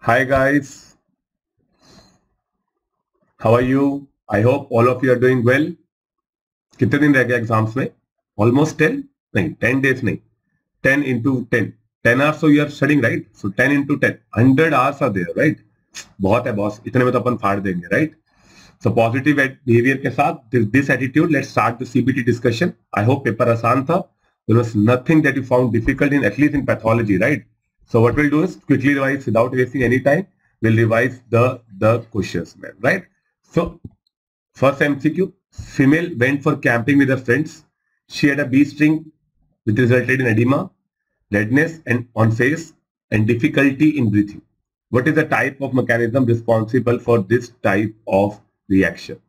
Hi guys, how are you? I hope all of you are doing well. कितने दिन रह गए exams में? Almost 10? नहीं, 10 days नहीं. 10 into 10. 10 hours so you are studying, right? So 10 into 10. 100 hours are there, right? बहुत है boss, इतने में तो अपन फाड़ देंगे, right? So positive behavior के साथ this attitude, let's start the CBT discussion. I hope paper आसान था. There was nothing that you found difficult in, at least in pathology, right? So what we'll do is quickly revise without wasting any time. We'll revise the questions, man, right? So first MCQ: female went for camping with her friends. She had a bee sting, which resulted in edema, redness, and on face, and difficulty in breathing. What is the type of mechanism responsible for this type of reaction?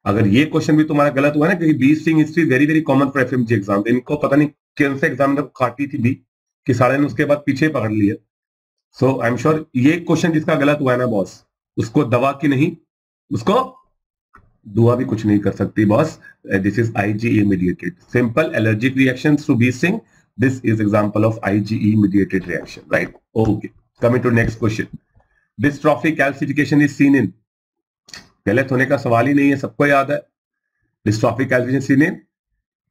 अगर ये question भी तुम्हारा गलत हुआ ना, क्योंकि bee sting history very very common for FMG exam, इनको पता नहीं कौन से एग्जाम में काटी थी बी कि साले ने उसके बाद पीछे पकड़ लिया. सो आई एम श्योर ये क्वेश्चन जिसका गलत हुआ है ना बॉस, उसको दवा की नहीं, उसको दुआ भी कुछ नहीं कर सकती boss. This is IgE mediated simple allergic reactions to bee sting. This is example of IgE mediated reaction, right? Okay, coming to next question. Dystrophic calcification is seen in, गलत होने का सवाल ही नहीं है, सबको याद है. Dystrophic calcification seen in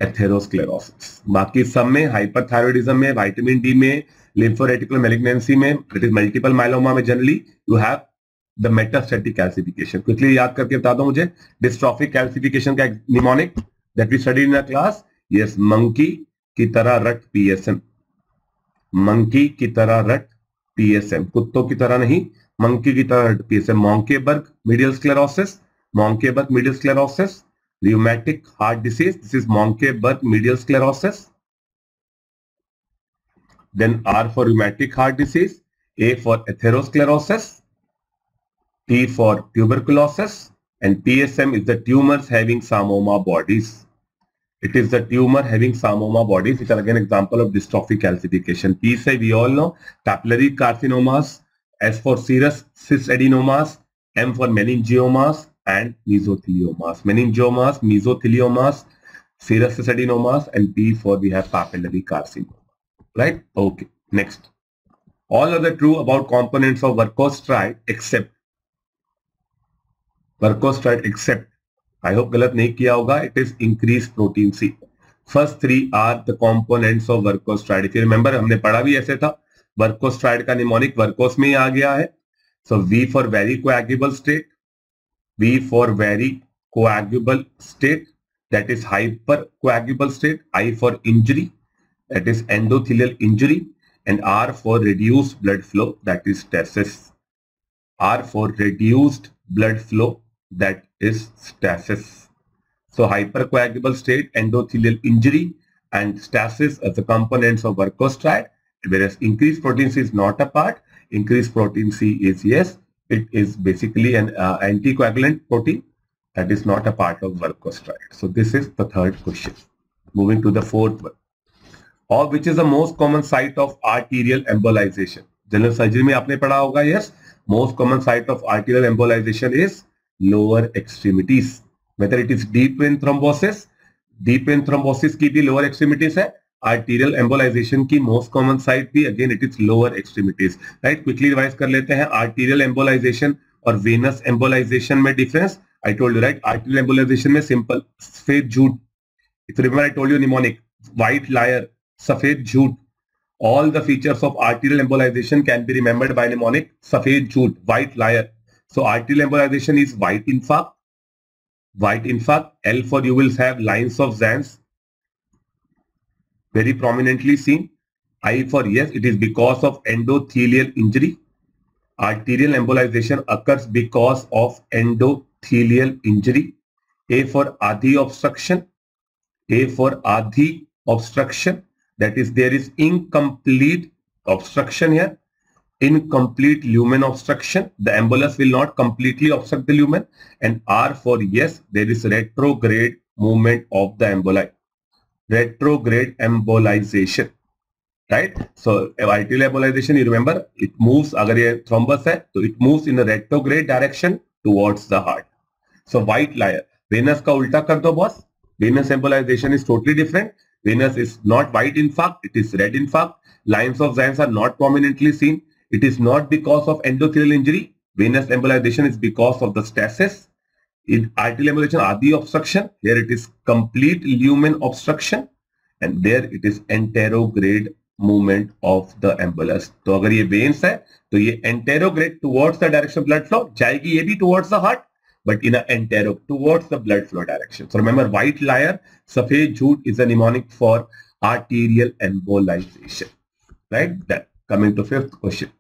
atherosclerosis. बाकी सब में, हाइपरथायरॉयडिज्म में, विटामिन डी में, लिम्फोरेटिकुलर मैलिग्नेंसी में, इट इज मल्टीपल माइलोमा में generally you have the metastatic calcification. Quickly याद करके बता दो मुझे डिस्ट्रॉफिक कैल्सिफिकेशन का mnemonic that we study in a class. Yes, monkey की तरह रट PSM. मंकी की तरह रट PSM, कुत्तों की तरह नहीं, मंकी की तरह रट PSM. Monckeberg medial sclerosis, Monckeberg medial sclerosis. Rheumatic heart disease, this is Monkeberg medial sclerosis. Then R for rheumatic heart disease, A for atherosclerosis, T for tuberculosis, and PSM is the tumors having psammoma bodies. It is the tumor having psammoma bodies, which are again example of dystrophic calcification. P say we all know, papillary carcinomas. S for serous cyst adenomas. M for meningiomas and mesotheliomas. Meningiomas, mesotheliomas, serous cyst adenomas, and P for we have papillary carcinoma. Right? Okay. Next. All are the true about components of Vercostride except I hope गलत नहीं किया होगा. It is increased protein C. First three are the components of Vercostride. If you remember, हमने पढ़ा भी ऐसे था. Vercostride का निमोनिक वर्कोस में ही आ गया है. So V for very coagulable state. V for very coagulable state, that is hypercoagulable state. I for injury, that is endothelial injury, and R for reduced blood flow, that is stasis. R for reduced blood flow, that is stasis. So hypercoagulable state, endothelial injury, and stasis as the components of Vercostride, whereas increased protein C is not a part. Increased protein C is yes. It is basically an anticoagulant protein that is not a part of Vercostride. So this is the third question. Moving to the fourth one. Or which is the most common site of arterial embolization? General surgery में आपने पढ़ा होगा. Yes, most common site of arterial embolization is lower extremities. Whether it is deep vein thrombosis की भी lower extremities है. Arterial embolization की most common site भी again it is lower extremities. Right, quickly revise कर लेते हैं. Arterial embolization और venous embolization में difference I told you, right. Arterial embolization में सिंपल सफेद झूठ. If you remember I told you mnemonic, white liar, सफेद झूठ. All the features of arterial embolization can be remembered by mnemonic. सफेद झूठ, white liar. So arterial embolization is white infarct. White infarct. L for you will have lines of Zanz very prominently seen. I for yes, it is because of endothelial injury. Arterial embolization occurs because of endothelial injury. A for Adhi obstruction. A for Adhi obstruction. That is, there is incomplete obstruction here. Incomplete lumen obstruction. The embolus will not completely obstruct the lumen. And R for yes, there is retrograde movement of the emboli. Retrograde embolization, right? So arterial embolization, you remember, it moves, अगर ये thrombus है तो it moves in a retrograde direction towards the heart. So white layer. Venous का उल्टा कर दो boss. Venous embolization is totally different. Venous is not white infarct, it is red infarct. Lines of Zanz are not prominently seen. It is not because of endothelial injury. Venous embolization is because of the stasis. In arterial embolization, AD obstruction. Here it is complete lumen obstruction, and there it is anterograde movement of the embolus. तो अगर ये veins है तो ये anterograde towards the direction of blood flow जाएगी, ये भी towards the heart, but in a antero towards the blood flow direction. So remember, white liar, सफेद झूठ is a mnemonic for arterial embolization. Right? That. Coming to fifth question.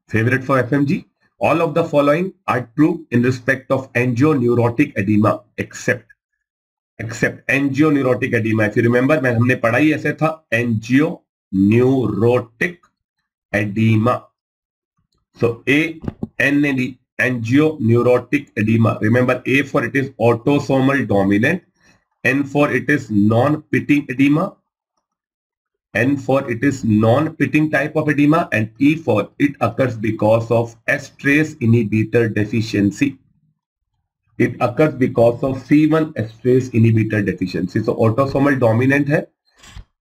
Favorite for FMG. All of the following are true in respect of angioneurotic edema except angioneurotic edema. If you remember, हमने पढ़ा ही ऐसे था, angioneurotic edema. So ANED, angioneurotic edema. Remember, A for it is autosomal dominant, N for it is non-pitting edema, N for it is non-pitting type of edema, and E for it occurs because of estrase inhibitor deficiency. It occurs because of C1 estrase inhibitor deficiency. So autosomal dominant है,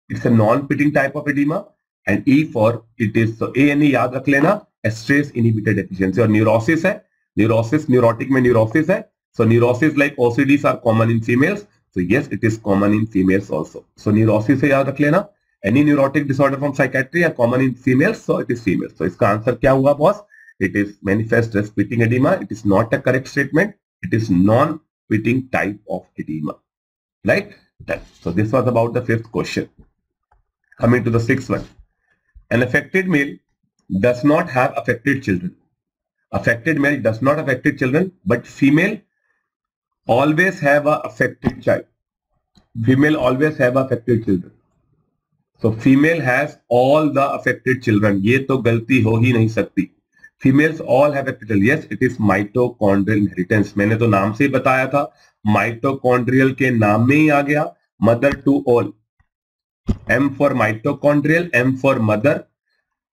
it's a non-pitting type of edema, and E for it is, so A and E याद रख लेना, estrase inhibitor deficiency. और neurosis है, neurosis, neurotic में neurosis है. So neurosis like OCDs are common in females. So yes, it is common in females also. So neurosis से याद रख लेना. Any neurotic disorder from psychiatry are common in females, so it is females. So इसका answer क्या हुआ boss? It is manifest as pitting edema. It is not a correct statement. It is non-pitting type of edema. Right? So this was about the fifth question. Coming to the sixth one. An affected male does not have affected children. Affected male does not have affected children, but female always have a affected child. Female always have affected children. So female has all the affected children. ये तो गलती हो ही नहीं सकती. Females all have affected children. Yes, it is mitochondrial inheritance. मैंने तो नाम से ही बताया था. Mitochondrial के नाम में ही आ गया. Mother to all. M for mitochondrial, M for mother,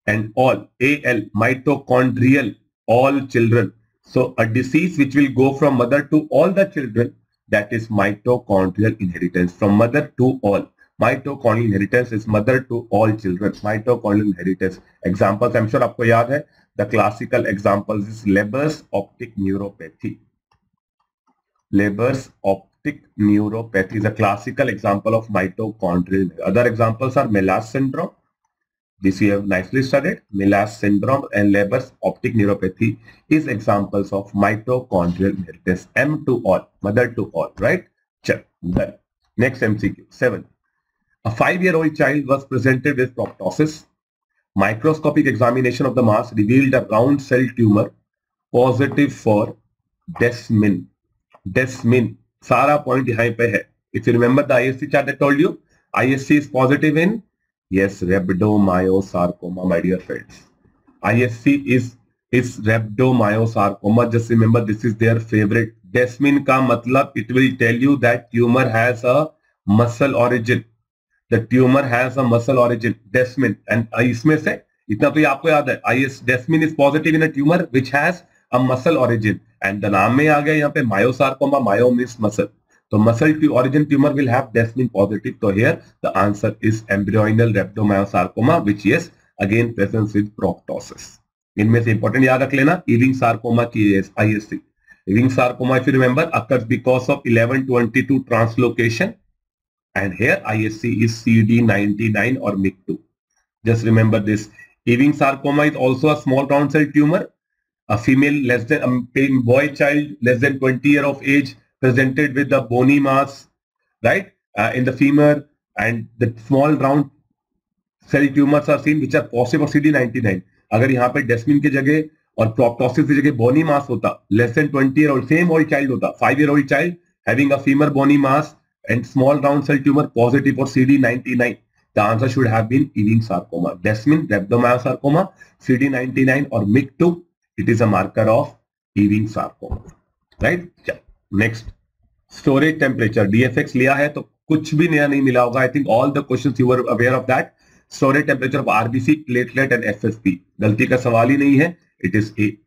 and all. AL, mitochondrial, all children. So a disease which will go from mother to all the children, that is mitochondrial inheritance. From mother to all. Mitochondrial inheritance is mother to all children. Mitochondrial inheritance. Examples, I'm sure आपको याद है. The classical examples is Leber's optic neuropathy. Leber's optic neuropathy is a classical example of mitochondrial. Other examples are Melas syndrome. This we have nicely studied. Melas syndrome and Leber's optic neuropathy is examples of mitochondrial inheritance. M to all, mother to all, right? Check. Done. Next MCQ, 7. A 5-year-old child was presented with proptosis. Microscopic examination of the mass revealed a round cell tumor positive for desmin. Desmin. सारा point यहाँ पे है. If you remember the ISC chart I told you, ISC is positive in, yes, rhabdomyosarcoma, my dear friends. ISC is rhabdomyosarcoma. Just remember, this is their favorite. Desmin का मतलब, it will tell you that tumor has a muscle origin. The tumor has a muscle origin. Desmin. And इसमें से इतना तो आपको याद है. Desmin is positive in a tumor which has a muscle origin. And the नाम में आ गया यहाँ पे myosarcoma. Myo means muscle. So muscle origin tumor will have desmin positive. So here the answer is embryonal rhabdomyosarcoma, which yes, again presents with proptosis. इनमें से important याद रख लेना. Ewing sarcoma की ISC. Ewing sarcoma, if you remember, occurs because of 1122 translocation. And here ISC is CD99 or MIC2. Just remember this. Ewing sarcoma is also a small round cell tumor. A female less than boy child less than 20 years of age presented with the bony mass, right, in the femur, and the small round cell tumors are seen which are positive for CD99. अगर यहाँ पे desmin की जगह और proptosis की जगह bony mass होता, less than 20 year old, same old child होता, 5-year-old child having a femur bony mass and small round cell tumor positive for CD99. The answer should have been Ewing sarcoma. Desmin, rhabdomyosarcoma, CD99 or MIC2. It is a marker of Ewing sarcoma. Right? Next. Storage temperature. DFX लिया है तो कुछ भी नया नहीं मिला होगा. I think all the questions you were aware of that. Storage temperature of RBC, platelet and FSP. गलती का सवाल ही नहीं है. It is A.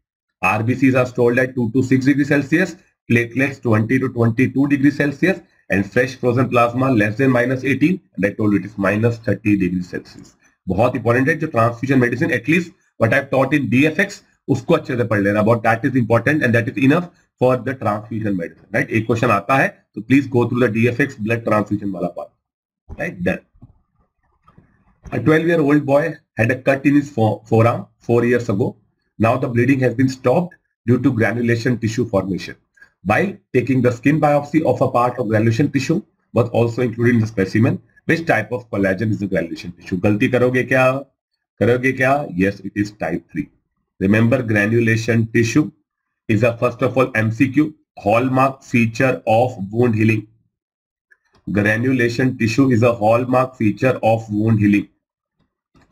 RBCs are stored at 2 to 6 degrees Celsius. Platelets 20 to 22 degrees Celsius. And fresh frozen plasma less than -18, and I told you it is -30 degrees Celsius. बहुत important है जो transfusion medicine, at least what I have taught in DFX उसको अच्छे से पढ़ लेना, about that is important and that is enough for the transfusion medicine, right. एक question आता है तो please go through the DFX blood transfusion वाला part, right. Done. A 12-year-old boy had a cut in his forearm 4 years ago. Now the bleeding has been stopped due to granulation tissue formation. By taking the skin biopsy of a part of granulation tissue was also included in the specimen. Which type of collagen is the granulation tissue? गलती करोगे क्या? करोगे क्या? Yes, it is type 3. Remember, granulation tissue is a first of all MCQ, hallmark feature of wound healing. Granulation tissue is a hallmark feature of wound healing.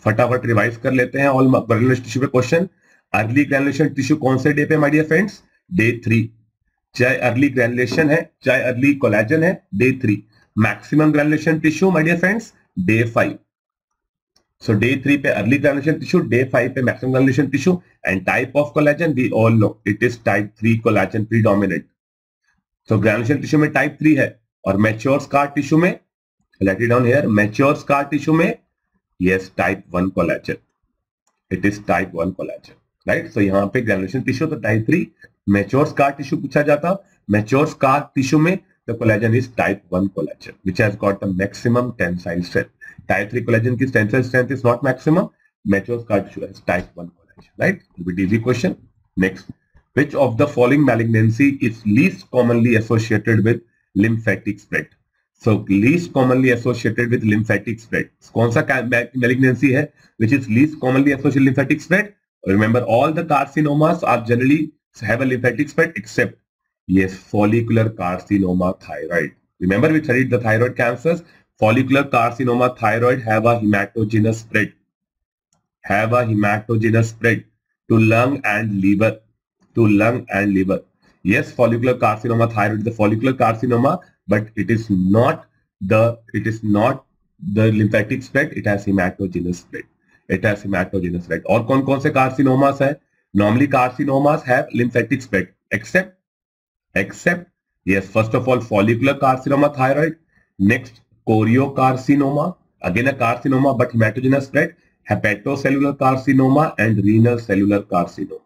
फटाफट revise कर लेते हैं all ग्रैन्युलेशन tissue पे क्वेश्चन। अर्ली ग्रैन्युलेशन टिश्यू कौन से day पे my dear friends? Day 3। चाहे early granulation है चाहे अर्ली कोलेजन है, day 3। Maximum granulation tissue my dear friends day 5। So day 3 पे अर्ली ग्रैन्युलेशन टिश्यू, डे 5 पे maximum granulation tissue. And type of collagen we all know it is type 3 collagen predominant. So granulation tissue में type 3 है और mature scar tissue में, write it down here, mature scar tissue में yes type 1 collagen, it is type 1 collagen, right। so यहाँ पे ग्रैन्युलेशन tissue तो type 3, mature scar tissue पूछा जाता, मैच्योर स्कार टिश्यू में the collagen is type 1 collagen which has got the maximum tensile strength. Type 3 collagen की tensile strength is not maximum, mature scar tissue has type 1 collagen, right। a bit easy question. Next, which of the following malignancy is least commonly associated with lymphatic spread? So least commonly associated with lymphatic spread. कौन सा malignancy है which is least commonly associated with lymphatic spread? Remember, all the carcinomas are generally have a lymphatic spread except yes, follicular carcinoma thyroid. Remember we studied the thyroid cancers. Follicular carcinoma thyroid have a hematogenous spread. Have a hematogenous spread to lung and liver. To lung and liver. Yes, follicular carcinoma thyroid is the follicular carcinoma, but it is not the lymphatic spread. It has hematogenous spread. It has hematogenous spread. और कौन-कौन से carcinomas है? Normally carcinomas have lymphatic spread, except yes, first of all follicular carcinoma thyroid. Next, choriocarcinoma, again a carcinoma but hematogenous spread. Hepatocellular carcinoma and renal cellular carcinoma.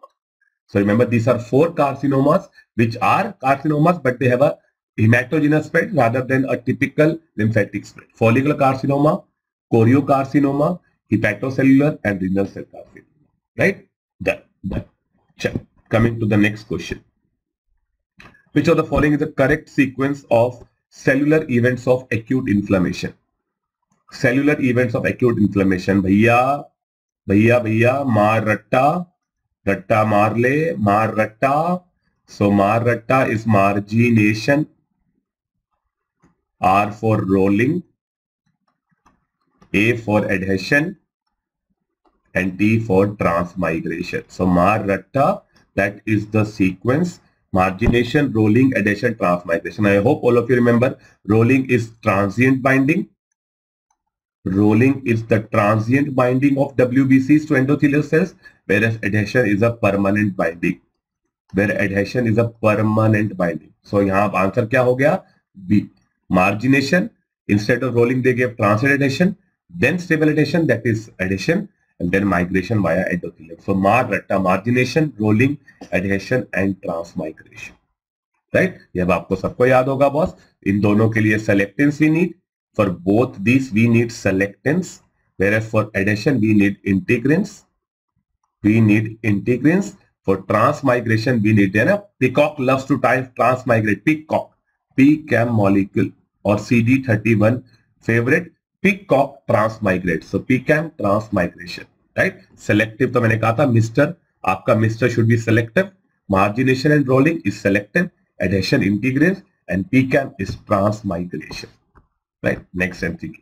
So remember, these are 4 carcinomas which are carcinomas but they have a hematogenous spread rather than a typical lymphatic spread. Follicular carcinoma, choriocarcinoma, hepatocellular and renal cell carcinoma. Right? Done. Coming to the next question. Which of the following is the correct sequence of cellular events of acute inflammation? Cellular events of acute inflammation. भैया मार रट्टा मार ले, मार रट्टा. So मार रट्टा is margination. R for rolling, A for adhesion, and T for transmigration. So mar ratta, that is the sequence: margination, rolling, adhesion, transmigration. I hope all of you remember rolling is transient binding. Rolling is the transient binding of WBCs to endothelial cells, whereas adhesion is a permanent binding. So यहाँ answer क्या हो गया? B. Margination, instead of rolling they gave transient adhesion, then stable adhesion, that is adhesion, and then migration via endothelium. So mar ratta, margination, rolling, adhesion and transmigration. Right? ये अब आपको सबको याद होगा बॉस. इन दोनों के लिए selectins we need. For both these we need selectins, whereas for adhesion we need integrins. For transmigration we need, peacock loves to transmigrate. Peacock, PCAM molecule or CD31 favorite, peacock transmigrate. So PCAM transmigration, right? Selective तो मैंने कहा था mister, आपका mister should be selective. Margination and rolling is selective, adhesion integrins, and PCAM is transmigration. Right? Next MCQ.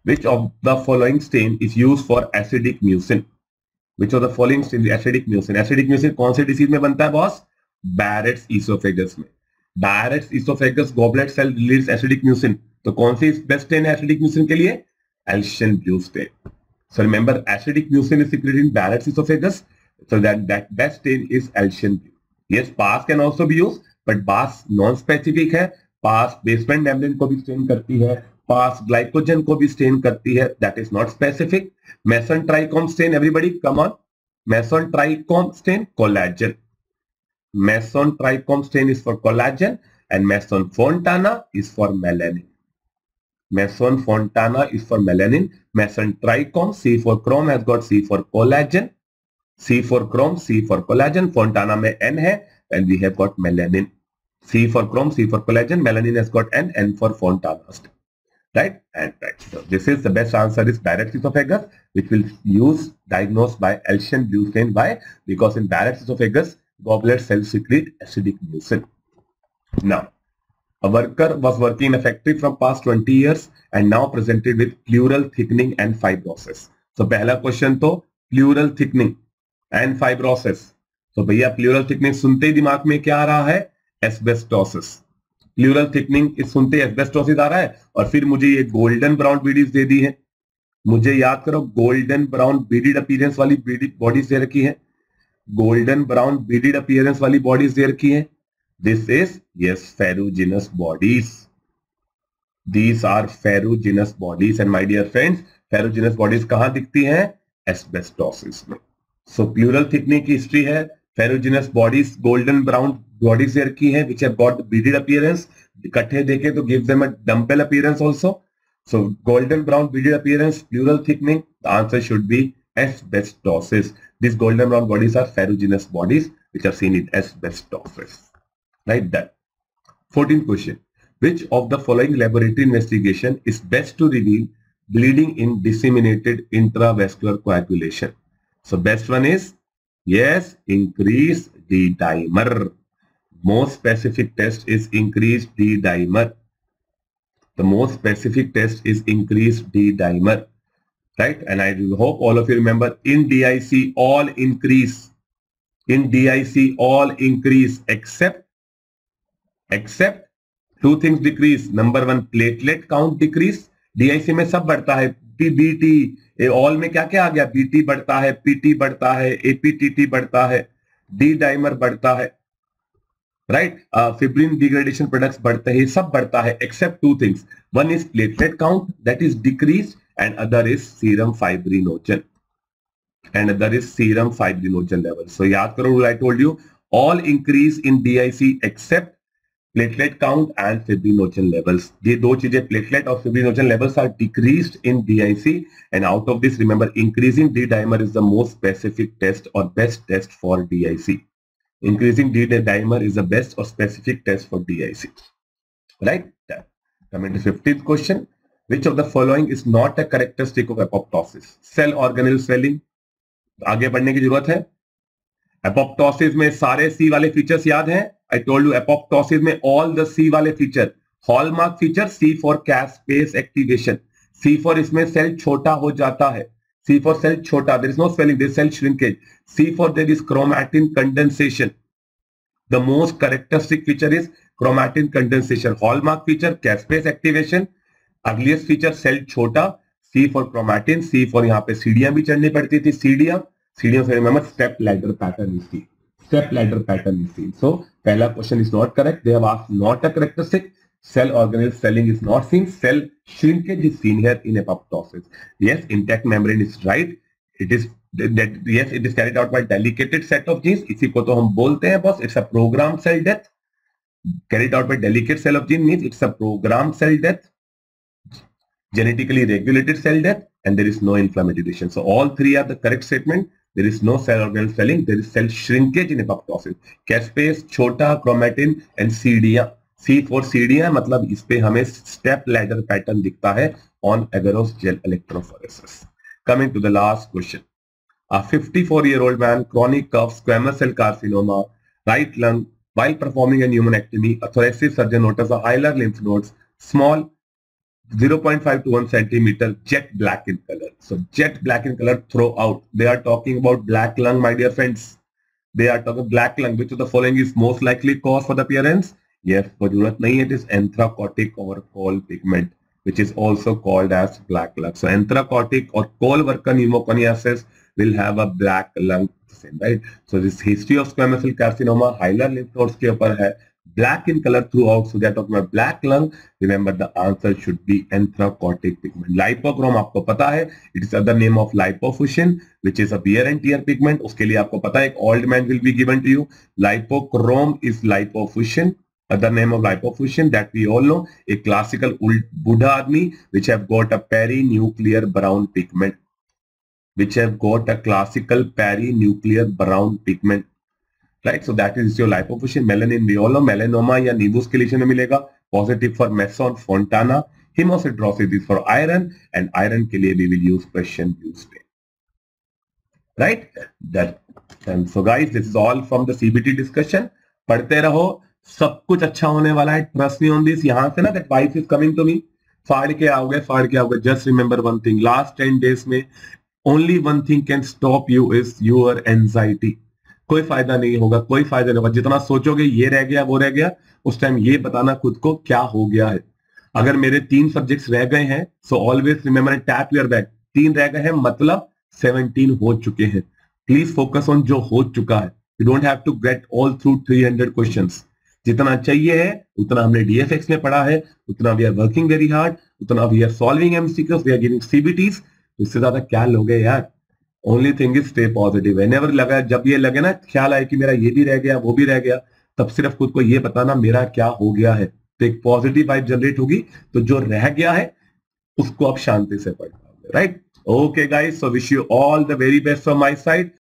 Which of the following stain is used for acidic mucin? Which of the following stain is acidic mucin? Acidic mucin कौन से disease में बनता है boss? Barrett's esophagus में. Barrett's esophagus goblet cell release acidic mucin. तो कौन सी best stand है acidic mucin के लिए? Alcian blue stain. So remember, acidic mucin is secreted in Barrett's esophagus. So that best stain is Alcian blue. Yes, PAS can also be used, but PAS non-specific है. PAS basement membrane को भी stain करती है. PAS glycogen को भी stain करती है. That is not specific. Mason trichome stain, everybody, come on. Mason trichome stain, collagen. Mason trichome stain is for collagen and Mason Fontana is for melanin. Mason Fontana is for melanin. Mason trichome, C for chrome has got C for collagen. C for chrome, C for collagen. Fontana में N है and we have got melanin. C for chrome, C for collagen. Melanin has got N, N for Fontana. Right? And right. So this is the best answer is Barrett's esophagus, which will use diagnosed by Elsham-Buchanan. Why? Because in Barrett's esophagus, goblet cells secrete acidic mucin. Now, a worker was working in a factory from past 20 years and now presented with pleural thickening and fibrosis. So पहला question तो pleural thickening and fibrosis. तो भैया pleural thickening सुनते ही दिमाग में क्या आ रहा है? Asbestosis. Pleural thickening इस सुनते ही asbestosis आ रहा है और फिर मुझे ये golden brown बीडीज दे दी है. मुझे याद करो golden brown beaded appearance वाली बॉडीज दे रखी है. Golden brown beaded appearance वाली बॉडीज दे रखी है. This is, yes, ferruginous bodies. These are ferruginous bodies and my dear friends, ferruginous bodies कहाँ दिखती हैं? Asbestosis में. So pleural thickening की history है. Ferruginous bodies, golden brown bodies दे रखी हैं, which have got the beaded appearance. इकट्ठे देखें तो give them a dumbbell appearance also. So golden brown beaded appearance, pleural thickening. The answer should be asbestosis. These golden brown bodies are ferruginous bodies which are seen in asbestosis. Right, that. 14th question. Which of the following laboratory investigation is best to reveal bleeding in disseminated intravascular coagulation? So best one is, yes, increased D-dimer. Most specific test is increased D-dimer. The most specific test is increased D-dimer. Right? And I hope all of you remember, in DIC all increase. In DIC all increase except two things decrease. Number one, platelet count decrease. DIC में सब बढ़ता है. BT all में क्या क्या आ गया? BT बढ़ता है, PT बढ़ता है, APTT बढ़ता है, D dimer बढ़ता है. Right? Fibrin degradation products बढ़ते हैं, सब बढ़ता है except two things. One is platelet count that is decreased and other is serum fibrinogen. And other is serum fibrinogen level. So याद करो what I told you. All increase in DIC except platelet count and fibrinogen levels. ये दो चीजें platelet और fibrinogen levels are decreased in DIC, and out of this, remember, increasing D-dimer is the most specific test or best test for DIC. Increasing D-dimer is the best or specific test for DIC. Right? Coming to 15th question. Which of the following is not a characteristic of apoptosis? Cell organelle swelling. आगे बढ़ने की जरूरत है. Apoptosis में सारे C वाले features याद हैं? I told you apoptosis में all the C वाले feature. Hallmark feature C for caspase activation. C for इसमें सेल छोटा हो जाता है. C for cell छोटा. There is no swelling. There is cell shrinkage. C for there is chromatin condensation. The most characteristic feature is chromatin condensation. Hallmark feature caspase activation. Earliest feature cell छोटा. C for chromatin. C for यहाँ पे सीढ़ियां भी चढ़नी पड़ती थी. सीढ़ियां से remember step ladder pattern is seen. Step ladder pattern is seen. So पहला question is not correct. They have asked not a characteristic. Cell organelle swelling is not seen. Cell shrinkage is seen here in apoptosis. Yes, intact membrane is right. It is that, yes, it is carried out by dedicated set of genes. इसी को तो हम बोलते हैं बस. It's a programmed cell death. Carried out by delicate cell of gene means it's a programmed cell death. Genetically regulated cell death, and there is no inflammation. So all three are the correct statement. There is no cell organelle swelling. There is cell shrinkage in apoptosis. Caspase, छोटा, chromatin and सीढ़ियां. C for सीढ़ियां मतलब इस पे हमें step ladder pattern दिखता है on agarose gel electrophoresis. Coming to the last question. A 54-year-old man, chronic cough, squamous cell carcinoma, right lung, while performing a pneumonectomy, a thoracic surgeon noticed a hilar lymph nodes, small 0.5 to 1 centimeter, jet black in color. So jet black in color throughout. They are talking about black lung, my dear friends. They are talking black lung. Which of the following is most likely cause for the appearance? Yes, for जरूरत नहीं. It is anthracotic or coal pigment, which is also called as black lung. So anthracotic or coal worker pneumoconiasis will have a black lung, right? So this history of squamous cell carcinoma, hilar lymph nodes के ऊपर है. black in color throughout, so they are talking about black lung. Remember the answer should be anthracotic pigment. Lipochrome आपको पता है, it is other name of lipofuscin, which is a wear and tear pigment. उसके लिए आपको पता है, एक old man will be given to you. Lipochrome is lipofuscin, other name of lipofuscin that we all know. A classical Buddha आदमी which have got a perinuclear brown pigment, which have got a classical perinuclear brown pigment. Right, so that is your lipofuscin. Melanin we all know, melanoma या नींबूस के लीशन में मिलेगा, positive for Mason Fontana. Hemosiderosis is for iron, and iron के लिए we will use Prussian butane. Right, that. And so guys, this is all from the CBT discussion. पढ़ते रहो, सब कुछ अच्छा होने वाला है. Trust me on this. यहाँ से ना that wife is coming to me. फाड़ के आओगे, फाड़ के आओगे. Just remember one thing. Last 10 days में only one thing can stop you is your anxiety. कोई फायदा नहीं होगा, कोई फायदा नहीं होगा. जितना सोचोगे ये रह गया वो रह गया, उस टाइम ये बताना खुद को क्या हो गया है. अगर मेरे 3 सब्जेक्ट्स रह गए हैं, so always remember and tap your back. 3 रह गए हैं मतलब 17 हो चुके हैं. प्लीज फोकस ऑन जो हो चुका है. You don't have to get all through 300 questions. जितना चाहिए है उतना हमने डीएफएक्स में पढ़ा है, उतना we are working very hard, उतना we are solving MCQs, we are giving CBTs. इससे ज्यादा क्या लोगे यार. Only thing is stay positive. Whenever लगा, जब ये लगे ना ख्याल आए कि मेरा ये भी रह गया वो भी रह गया, तब सिर्फ खुद को ये बताना मेरा क्या हो गया है. तो एक पॉजिटिव वाइब जनरेट होगी, तो जो रह गया है उसको आप शांति से पढ़ पाओगे. Right, okay guys, so wish you all the very best from my side.